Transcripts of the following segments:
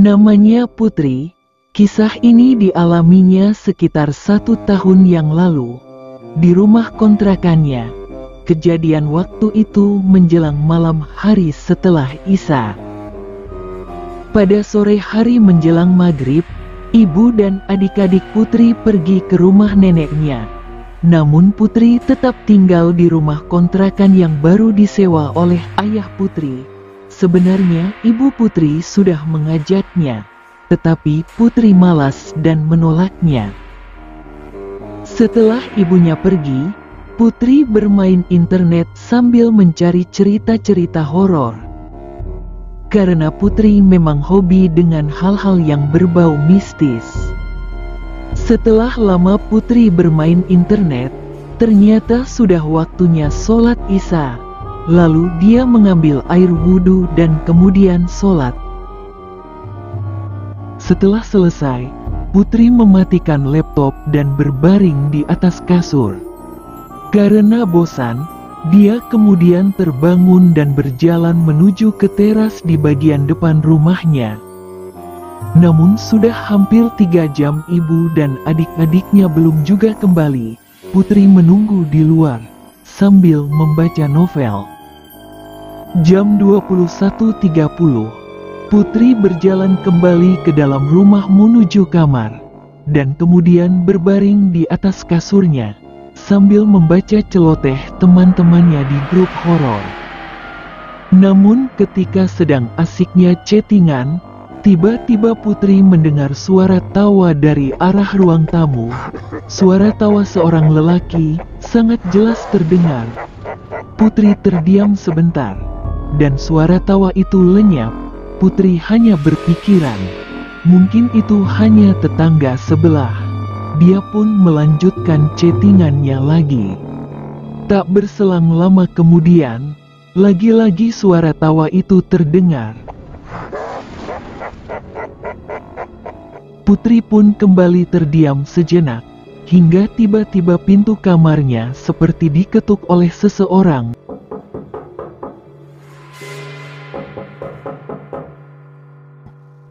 Namanya Putri. Kisah ini dialaminya sekitar 1 tahun yang lalu, di rumah kontrakannya. Kejadian waktu itu menjelang malam hari setelah Isya. Pada sore hari menjelang maghrib, ibu dan adik-adik Putri pergi ke rumah neneknya. Namun Putri tetap tinggal di rumah kontrakan yang baru disewa oleh ayah Putri. Sebenarnya ibu Putri sudah mengajaknya, tetapi Putri malas dan menolaknya. Setelah ibunya pergi, Putri bermain internet sambil mencari cerita-cerita horor. Karena Putri memang hobi dengan hal-hal yang berbau mistis. Setelah lama Putri bermain internet, ternyata sudah waktunya sholat Isya. Lalu dia mengambil air wudhu dan kemudian sholat. Setelah selesai, Putri mematikan laptop dan berbaring di atas kasur. Karena bosan, dia kemudian terbangun dan berjalan menuju ke teras di bagian depan rumahnya. Namun sudah hampir 3 jam ibu dan adik-adiknya belum juga kembali. Putri menunggu di luar sambil membaca novel. Jam 21.30, Putri berjalan kembali ke dalam rumah menuju kamar, dan kemudian berbaring di atas kasurnya, sambil membaca celoteh teman-temannya di grup horor. Namun ketika sedang asiknya chattingan, tiba-tiba Putri mendengar suara tawa dari arah ruang tamu. Suara tawa seorang lelaki sangat jelas terdengar. Putri terdiam sebentar, dan suara tawa itu lenyap. Putri hanya berpikiran, mungkin itu hanya tetangga sebelah. Dia pun melanjutkan chattingannya lagi. Tak berselang lama kemudian, lagi-lagi suara tawa itu terdengar. Putri pun kembali terdiam sejenak, hingga tiba-tiba pintu kamarnya seperti diketuk oleh seseorang.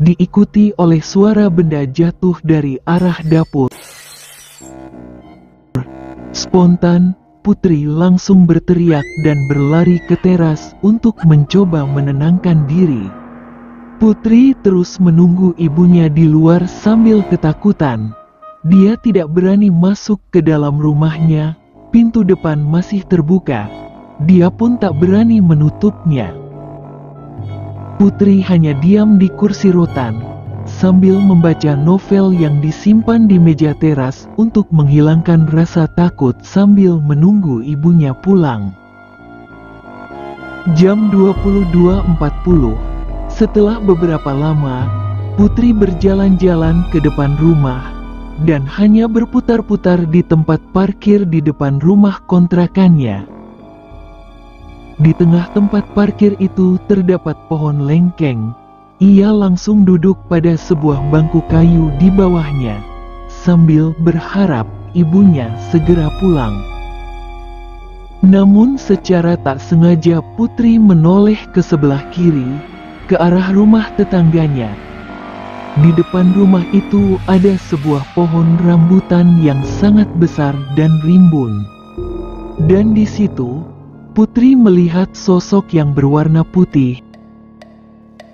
Diikuti oleh suara benda jatuh dari arah dapur. Spontan, Putri langsung berteriak dan berlari ke teras untuk mencoba menenangkan diri. Putri terus menunggu ibunya di luar sambil ketakutan. Dia tidak berani masuk ke dalam rumahnya, pintu depan masih terbuka. Dia pun tak berani menutupnya. Putri hanya diam di kursi rotan, sambil membaca novel yang disimpan di meja teras untuk menghilangkan rasa takut sambil menunggu ibunya pulang. Jam 22.40. Setelah beberapa lama, Putri berjalan-jalan ke depan rumah, dan hanya berputar-putar di tempat parkir di depan rumah kontrakannya. Di tengah tempat parkir itu terdapat pohon lengkeng. Ia langsung duduk pada sebuah bangku kayu di bawahnya, sambil berharap ibunya segera pulang. Namun secara tak sengaja Putri menoleh ke sebelah kiri, ke arah rumah tetangganya. Di depan rumah itu ada sebuah pohon rambutan yang sangat besar dan rimbun. Dan di situ, Putri melihat sosok yang berwarna putih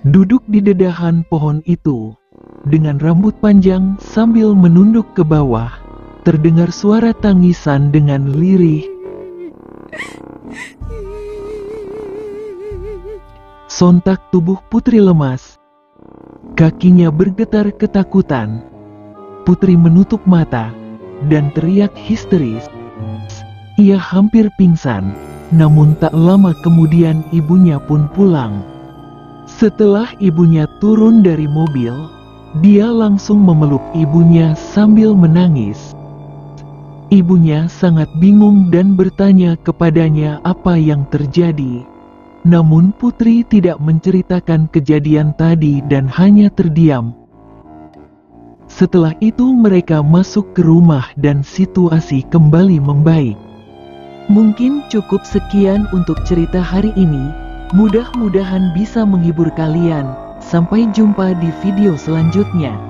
duduk di dedahan pohon itu, dengan rambut panjang sambil menunduk ke bawah. Terdengar suara tangisan dengan lirih. Sontak tubuh Putri lemas. Kakinya bergetar ketakutan. Putri menutup mata dan teriak histeris. Ia hampir pingsan. Namun tak lama kemudian ibunya pun pulang. Setelah ibunya turun dari mobil, dia langsung memeluk ibunya sambil menangis. Ibunya sangat bingung dan bertanya kepadanya apa yang terjadi. Namun Putri tidak menceritakan kejadian tadi dan hanya terdiam. Setelah itu mereka masuk ke rumah dan situasi kembali membaik. Mungkin cukup sekian untuk cerita hari ini. Mudah-mudahan bisa menghibur kalian. Sampai jumpa di video selanjutnya.